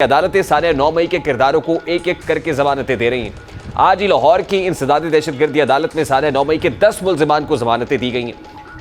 अदालतें सारे 9 मई के किरदारों को एक एक करके जमानतें दे रही हैं। आज ही लाहौर की इंसदादी दहशतगर्दी अदालत में सारे 9 मई के 10 मुलजिमान को जमानतें दी गई हैं,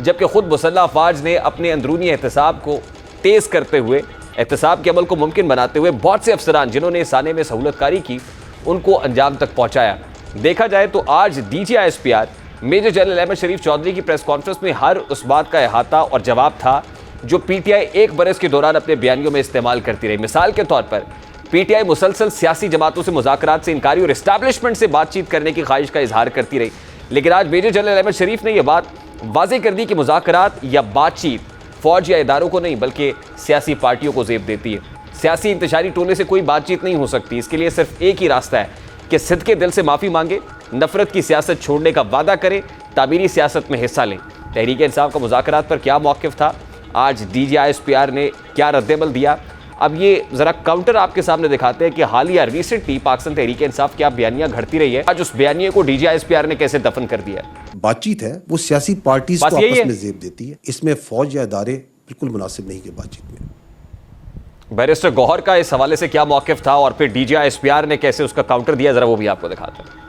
जबकि खुद मुसल्लह अफवाज ने अपने अंदरूनी एहतसाब को तेज करते हुए, एहतसाब के अमल को मुमकिन बनाते हुए बहुत से अफसरान जिन्होंने इस आने में सहूलतकारी की उनको अंजाम तक पहुंचाया। देखा जाए तो आज DGISPR मेजर जनरल अहमद शरीफ चौधरी की प्रेस कॉन्फ्रेंस में हर उस बात का अहाता और जवाब था जो PTI एक बरस के दौरान अपने बयानियों में इस्तेमाल करती रही। मिसाल के तौर पर PTI मुसलसल सियासी जमातों से मुज़ाकरात से इनकारी और इस्टेब्लिशमेंट से बातचीत करने की ख्वाहिश का इजहार करती रही, लेकिन आज मेजर जनरल अहमद शरीफ ने यह बात वाज़ेह कर दी कि मुज़ाकरात या बातचीत फौज या इदारों को नहीं बल्कि सियासी पार्टियों को ज़ेब देती है। सियासी इंतशारी टोले से कोई बातचीत नहीं हो सकती। इसके लिए सिर्फ एक ही रास्ता है कि सिद्के दिल से माफ़ी मांगे, नफरत की सियासत छोड़ने का वादा करें, तामीरी सियासत में हिस्सा लें। तहरीक इंसाफ का मुज़ाकरात पर क्या मौक़िफ़ था, आज DGISPR ने क्या रद्देमल दिया, अब ये ज़रा काउंटर आपके सामने दिखाते हैं कि हालिया रिसेंटली पाकिस्तान तहरीक इंसाफ क्या बयानियां घड़ती रही है, आज उस बयानिए को DGISPR ने कैसे दफन कर दिया। बातचीत है वो सियासी पार्टीज को आपस में जेब देती है, इसमें फौज या इदारे बिल्कुल मुनासिब नहीं के बातचीत में। बैरिस्टर गौहर का इस हवाले से क्या मौक़िफ़ था और फिर DGISPR ने कैसे उसका काउंटर दिया, ज़रा वो भी आपको दिखाते हैं।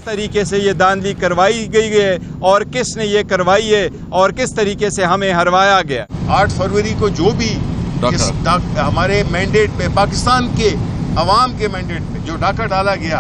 तरीके से ये धांधली करवाई गई है और किसने ये करवाई है और किस तरीके से हमें हरवाया गया। 8 फरवरी को जो भी हमारे मैंडेट पे, पाकिस्तान के अवाम के मैंडेट पे जो डाका डाला गया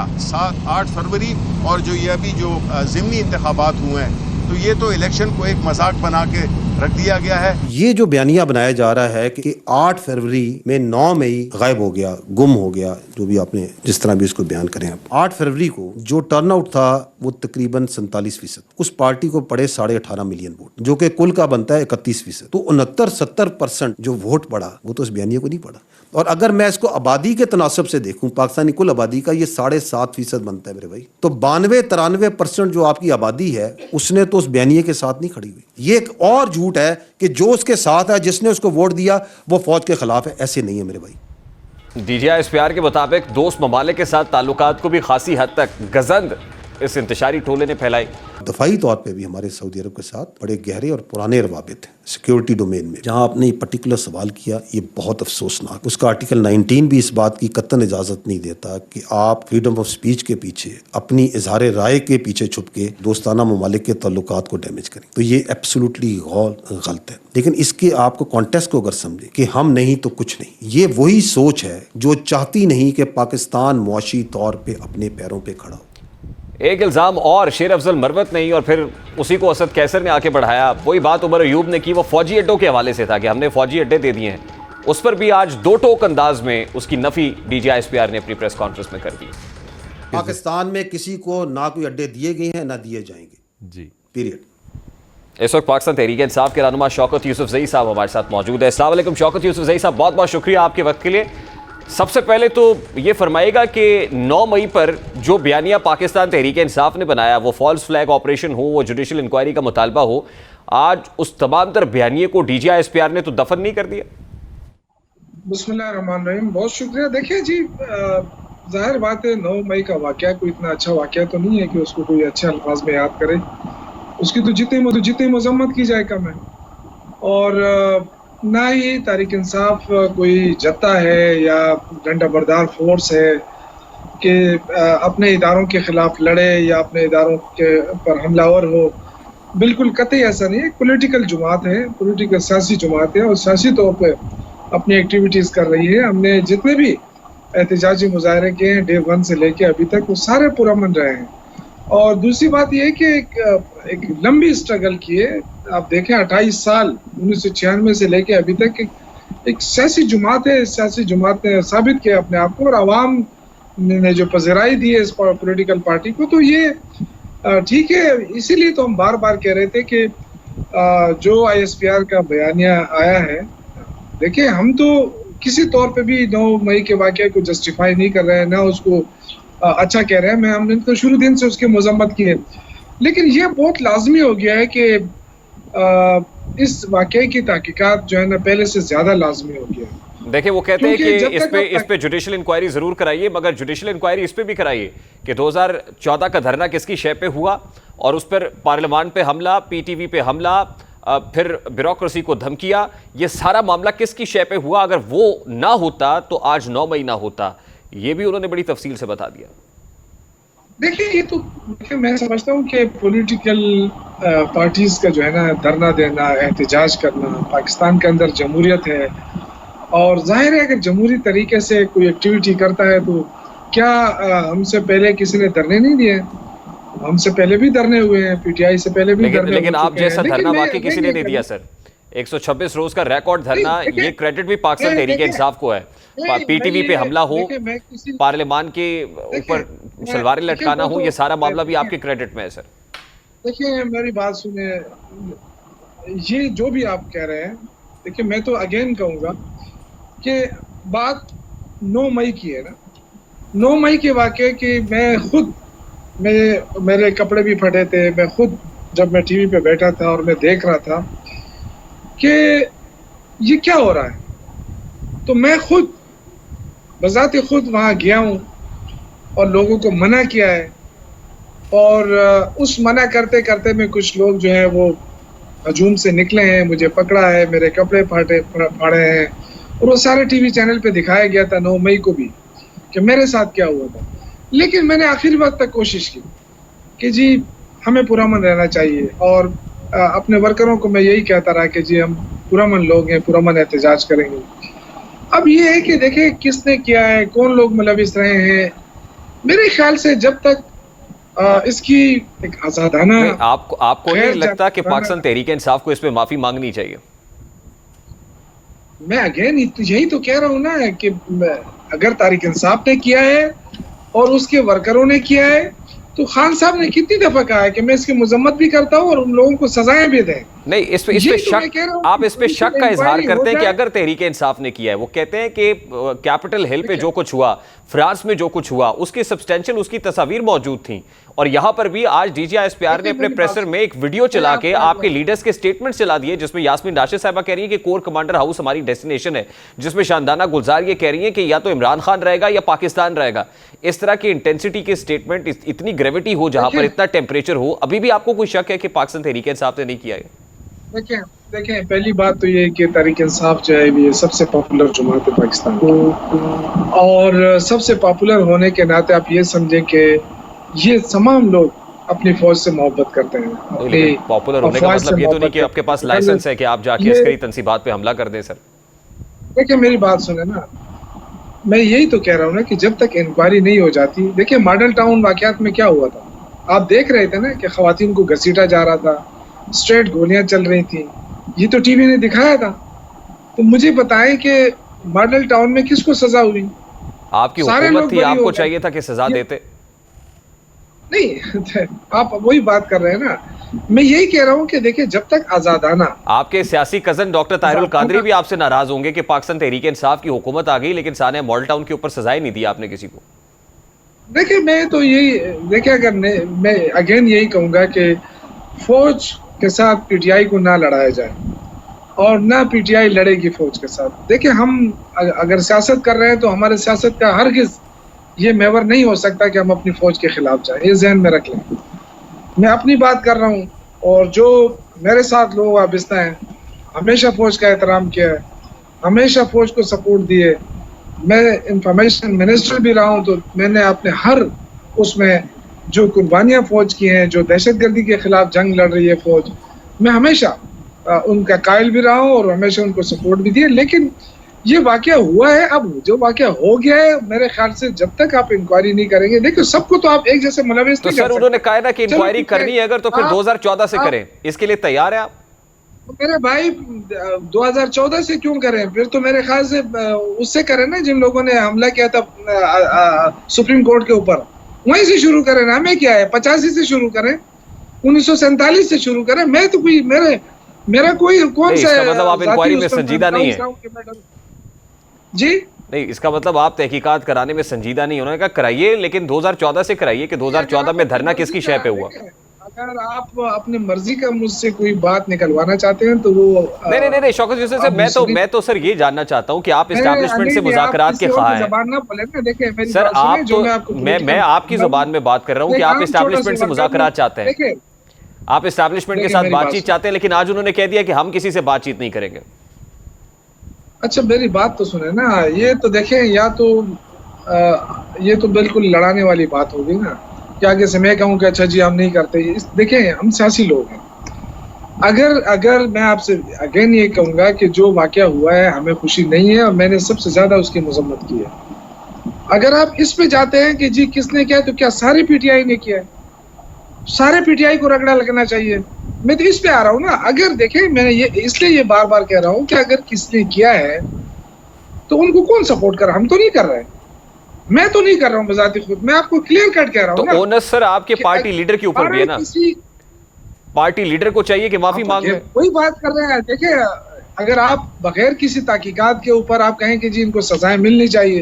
8 फरवरी और जो ये अभी जो ज़िमनी इंतखाबात हुए हैं, तो ये तो इलेक्शन को एक मजाक बना के रख दिया गया है। ये जो बयानिया बनाया जा रहा है कि 8 फरवरी में 9 मई गायब हो गया, गुम हो गया, जो भी आपने जिस तरह भी इसको बयान करें आप। 8 फरवरी को जो टर्नआउट था वो तकरीबन 47%। उस पार्टी को पड़े 18.5 मिलियन वोट, जो कि कुल का बनता है 31%। तो 69-70% जो वोट पड़ा वो तो इस बयानिया को नहीं पड़ा। और अगर मैं इसको आबादी के तनासब से देखूं, पाकिस्तानी कुल आबादी का ये 7.5% बनता है मेरे भाई, तो 92-93% जो आपकी आबादी है उसने तो उस बयानिए के साथ नहीं खड़ी हुई। ये एक और झूठ है कि जो उसके साथ है, जिसने उसको वोट दिया वो फौज के खिलाफ है, ऐसे नहीं है मेरे भाई। DGISPR के मुताबिक दोस्त ममालिक के साथ ताल्लुकात को भी खासी हद तक गजंद इस इंतशारी टोले ने फैलाई। दफाई तौर पे भी हमारे सऊदी अरब के साथ बड़े गहरे और पुराने रवाबित हैं सिक्योरिटी डोमेन में। जहां आपने ये पर्टिकुलर सवाल किया, ये बहुत अफसोसनाक, उसका आर्टिकल 19 भी इस बात की कतई इजाज़त नहीं देता कि आप फ्रीडम ऑफ स्पीच के पीछे, अपनी इजहार राय के पीछे छुप के दोस्ताना ममालिक के ताल्लुकात को डैमेज करें। तो ये एब्सोल्युटली गलत है। लेकिन इसके आपको कॉन्टेक्स्ट को अगर समझे कि हम नहीं तो कुछ नहीं, ये वही सोच है जो चाहती नहीं कि पाकिस्तान मुआशी तौर पर अपने पैरों पर खड़ा हो। एक इल्ज़ाम और शेर अफजल मरवत ने ही और फिर उसी को असद कैसर ने आके बढ़ाया। वही बात उमर अयूब ने की, वो फौजी अड्डों के हवाले से था कि हमने फौजी अड्डे दे दिए हैं। उस पर भी आज दो टोक अंदाज में उसकी नफी DGISPR ने अपनी प्रेस कॉन्फ्रेंस में कर दी। पाकिस्तान में किसी को ना कोई अड्डे दिए गए हैं ना दिए जाएंगे जी, पीरियड। इस वक्त पाकिस्तान तहरीक इंसाफ के रहनुमा शौकत यूसुफजई साहब हमारे साथ मौजूद है। अस्सलाम वालेकुम शौकत यूसुफजई साहब, बहुत बहुत शुक्रिया आपके वक्त के लिए। सबसे पहले तो ये फरमाइएगा कि 9 मई पर जो बयानिया पाकिस्तान तहरीक इंसाफ ने बनाया, वो फॉल्स फ्लैग ऑपरेशन हो, वो जुडिशल इंक्वायरी का मुतालबा हो, आज उस तमाम तर बयानिए को DGISPR ने तो दफन नहीं कर दिया। बिस्मिल्लाहिर्रहमानिर्रहीम, बहुत शुक्रिया। देखिए जी, जाहिर बात है 9 मई का वाक़या कोई इतना अच्छा वाक़या तो नहीं है कि उसको कोई अच्छे अल्फाज में याद करे। उसकी तो जितनी मजम्मत की जाए कम है। और ना ही तहरीक इंसाफ कोई जत्ता है या डंडा बरदार फोर्स है कि अपने इदारों के खिलाफ लड़े या अपने इदारों के पर हमलावर हो। बिल्कुल कतई ऐसा नहीं है। पॉलिटिकल जमात है, पॉलिटिकल सियासी जमात है और सियासी तौर पे अपनी एक्टिविटीज़ कर रही है। हमने जितने भी एहतजाजी मुजाहरे किए हैं डे 1 से लेके अभी तक, वो सारे पुरअमन रहे हैं। और दूसरी बात यह है कि एक लंबी स्ट्रगल की है। आप देखें 28 साल 1996 से लेके अभी तक एक सियासी जुमात है। सियासी जुमात ने साबित किया अपने आप को और आवाम ने जो पजराई दी है इस पॉलिटिकल पार्टी को, तो ये ठीक है। इसीलिए तो हम बार बार कह रहे थे कि जो ISPR का बयानिया आया है, देखिए हम तो किसी तौर पे भी 9 मई के वाक़ये को जस्टिफाई नहीं कर रहे हैं, ना उसको अच्छा कह रहे हैं। हमने तो शुरू दिन से उसकी मजम्मत की है, लेकिन ये बहुत लाजमी हो गया है कि इस वाक़ये की तहकीकात जो है ना पहले से ज़्यादा लाजमी हो गया है। देखिए वो कहते हैं कि इस पे जुडिशल इंक्वायरी ज़रूर कराइए, मगर जुडिशल इंक्वायरी इस पे भी कराइए कि 2014 का धरना किसकी शय पे हुआ और उस पर पार्लियामान पे हमला, PTV पे हमला, फिर ब्यूरोक्रेसी को धमकिया, ये सारा मामला किसकी शय पे हुआ? अगर वो ना होता तो आज 9 मई ना होता। ये भी उन्होंने बड़ी तफसील से बता दिया। देखिए ये तो देखिए मैं समझता हूँ कि पॉलिटिकल पार्टीज का जो है ना धरना देना, एहतजाज करना, पाकिस्तान के अंदर जमहूरियत है और जाहिर है अगर जमहूरी तरीके से कोई एक्टिविटी करता है तो क्या हमसे पहले किसी ने धरने नहीं दिए? हमसे पहले भी धरने हुए हैं, पीटीआई से पहले भी धरने लेकिन हो आप चुके हैं। जैसा लेकिन धरना मैं- बाकी किसी ने नहीं दिया सर। 126 रोज का रिकॉर्ड धरना, देखिए- ये क्रेडिट भी पाकिस्तान नहीं, तहरीक देखिए- इंसाफ को है। नहीं, पीटीवी मैं पे ये- हमला हो, देखिए, मैं किसी- पार्लियामान के ऊपर मैं- सलवारें देखिए, लटकाना वो हो, तो- ये सारा मामला भी देखिए- आपके क्रेडिट में है सर। देखिए मेरी बात सुने, ये जो भी आप कह रहे हैं, देखिए मैं तो अगेन कहूंगा कि बात 9 मई की है ना, 9 मई के वाकये की मेरे कपड़े भी फटे थे, मैं खुद जब मैं टीवी पे बैठा था और मैं देख रहा था कि ये क्या हो रहा है, तो मैं खुद बजाते खुद वहाँ गया हूँ और लोगों को मना किया है और उस मना करते करते में कुछ लोग जो है वो हजूम से निकले हैं, मुझे पकड़ा है, मेरे कपड़े फाड़े हैं और वो सारे टीवी चैनल पे दिखाया गया था 9 मई को भी कि मेरे साथ क्या हुआ था। लेकिन मैंने आखिरी वक्त तक कोशिश की कि जी हमें पुरअमन रहना चाहिए और अपने वर्करों को मैं यही कहता रहा कि जी हम पुरअमन लोग हैं, पुरअमन एहतजाज करेंगे। अब ये है कि देखें किसने किया है, कौन लोग मुलविस रहे हैं। मेरे ख्याल से जब तक इसकी एक आजादाना, आपको नहीं लगता कि पाकिस्तान तहरीक इंसाफ को इस पे माफी मांगनी चाहिए? मैं अगेन यही तो कह रहा हूँ ना कि अगर तहरीक इंसाफ ने किया है और उसके वर्करों ने किया है तो खान साहब ने कितनी दफा कहा है कि मैं इसकी मजम्मत भी करता हूँ और उन लोगों को सजाएं भी दें। नहीं, इस पे शक, आप इस पे शक का इजहार करते हैं कि अगर तहरीक इंसाफ ने किया है। वो कहते हैं कि कैपिटल हिल पे जो कुछ हुआ, फ्रांस में जो कुछ हुआ, उसकी सब्सटेंशियल उसकी तस्वीर मौजूद थी और यहां पर भी आज DGISPR ने अपने प्रेसर में एक वीडियो चला के आपके लीडर्स के स्टेटमेंट चला दिए जिसमें यास्मीन राशिद साहिबा कह रही है कि कोर कमांडर हाउस हमारी डेस्टिनेशन है, जिसमें शानदाना गुलजार ये कह रही है कि या तो इमरान खान रहेगा या पाकिस्तान रहेगा। इस तरह की इंटेंसिटी के स्टेटमेंट, इतनी ग्रेविटी हो, जहां पर इतना टेम्परेचर हो, अभी भी आपको कोई शक है कि पाकिस्तान तहरीक इंसाफ ने नहीं किया है? देखें पहली बात तो ये है कि तहरीक इंसाफ जो है ये सबसे पॉपुलर जमात है पाकिस्तान की और सबसे पॉपुलर होने के नाते आप ये समझें कि ये तमाम लोग अपनी फौज से मोहब्बत करते हैं। पॉपुलर होने का मतलब ये तो नहीं कि आपके पास लाइसेंस है कि आप जाके अस्करी तंसीबात पे हमला कर दें सर। देखिए मेरी बात सुने ना, मैं यही तो कह रहा हूँ ना कि जब तक इंक्वायरी नहीं हो जाती। देखिए मॉडल टाउन वाकयात में क्या हुआ था, आप देख रहे थे ना कि खवातीन को घसीटा जा रहा था, स्ट्रेट गोलियां चल रही थी, ये तो टीवी ने दिखाया था। तो मुझे बताएं कि मॉडल टाउन में किसको सजा हुई? आपकी हुकूमत थी, आपको चाहिए था कि सजा देते। नहीं आप वही बात कर रहे हैं ना, मैं यही कह रहा हूं कि देखिए जब तक आजादाना, आपके सियासी कजन डॉक्टर ताहिरुल कादरी भी आपसे नाराज होंगे कि पाकिस्तान तहरीक इंसाफ की हुकूमत आ गई लेकिन साने मॉडल टाउन के ऊपर सजाएं नहीं दी आपने किसी को। देखिए मैं तो यही, देखिए अगर मैं अगेन यही कहूंगा कि फौज के साथ पीटीआई को ना लड़ाया जाए और ना पीटीआई लड़ेगी फौज के साथ। देखिए हम अगर सियासत कर रहे हैं तो हमारे सियासत का हरगिज ये मेवर नहीं हो सकता कि हम अपनी फौज के खिलाफ जाएं, ये जहन में रख लें। मैं अपनी बात कर रहा हूँ और जो मेरे साथ लोग वाबस्ता हैं, हमेशा फौज का एहतराम किया है, हमेशा फौज को सपोर्ट दिए। मैं इंफॉर्मेशन मिनिस्टर भी रहा हूँ तो मैंने अपने हर उसमें जो कुर्बानियाँ फौज की हैं, जो दहशतगर्दी के खिलाफ जंग लड़ रही है फौज, मैं हमेशा उनका कायल भी रहा हूँ और हमेशा उनको सपोर्ट भी दिया। लेकिन ये वाकया हुआ है, अब जो वाकया हो गया है, मेरे ख्याल से जब तक आप इंक्वायरी नहीं करेंगे, देखिए सबको तो आप एक जैसे मुलविस तो सर उन्होंने कहा ना कि इंक्वायरी करनी है अगर तो फिर 2014 से करें, इसके लिए तैयार है आप? मेरे भाई 2014 से क्यों करें? फिर तो मेरे ख्याल से उससे करें ना जिन लोगों ने हमला किया था सुप्रीम कोर्ट के ऊपर, वहीं से शुरू करें ना। हमें क्या है, 85 से शुरू करें, 1947 से शुरू करें। मैं तो कोई मेरा कोई कौन सा, मतलब आप इंक्वायरी में संजीदा नहीं है जी? नहीं, इसका मतलब आप तहकीकात कराने में संजीदा नहीं। उन्होंने कहा कराइए लेकिन 2014 से कराइए कि 2014 में धरना किसकी शय पे हुआ। अगर आप अपनी मर्जी का मुझसे कोई बात निकलवाना चाहते हैं तो वो नहीं शौकत यूसुफ साहब, मैं तो सर ये जानना चाहता हूँ कि आप एस्टैब्लिशमेंट से मुज़ाकरात के ख़्वाह हैं। सर आप तो मैं आपकी ज़ुबान में बात कर रहा हूँ कि आप एस्टैब्लिशमेंट से मुज़ाकरात चाहते हैं। आप एस्टैब्लिशमेंट के देखिए, साथ मेरी बात बातचीत सुनो। चाहते हैं, लेकिन आज उन्होंने कह दिया कि हम किसी से बातचीत नहीं करेंगे। अच्छा मेरी बात तो सुने ना, ये तो देखें, या तो ये तो बिल्कुल लड़ाने वाली बात होगी ना कि आगे से मैं कहूँ कि अच्छा जी हम नहीं करते। देखें, हम सियासी लोग हैं। अगर मैं आपसे अगेन ये कहूंगा कि जो वाकया हुआ है हमें खुशी नहीं है और मैंने सबसे ज्यादा उसकी मजम्मत की है। अगर आप इस पे जाते हैं कि जी किसने किया, तो क्या सारे पीटीआई ने किया है? सारे पीटीआई को रगड़ा लगना चाहिए। मैं तो इस पे आ रहा हूँ ना। अगर देखें, मैंने ये इसलिए ये बार बार कह रहा हूँ कि अगर किसने किया है तो उनको कौन सपोर्ट कर रहा है? हम तो नहीं कर रहे हैं, मैं तो नहीं कर रहा हूँ बजाते खुद। मैं आपको क्लियर कट कह रहा तो हूँ ना। ओनस सर आपके कि पार्टी लीडर के ऊपर भी है ना, किसी पार्टी लीडर को चाहिए कि माफी मांग ले। वही बात कर रहे हैं। देखिए, अगर आप बगैर किसी तहकीकात के ऊपर आप कहें कि जी इनको सजाएं मिलनी चाहिए,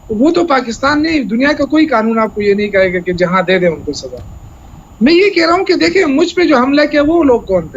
तो वो तो पाकिस्तान नहीं, दुनिया का कोई कानून आपको ये नहीं कहेगा कि जहां दे दें उनको सजा। मैं ये कह रहा हूं कि देखिए, मुझ पे जो हमला किया वो लोग कौन थे?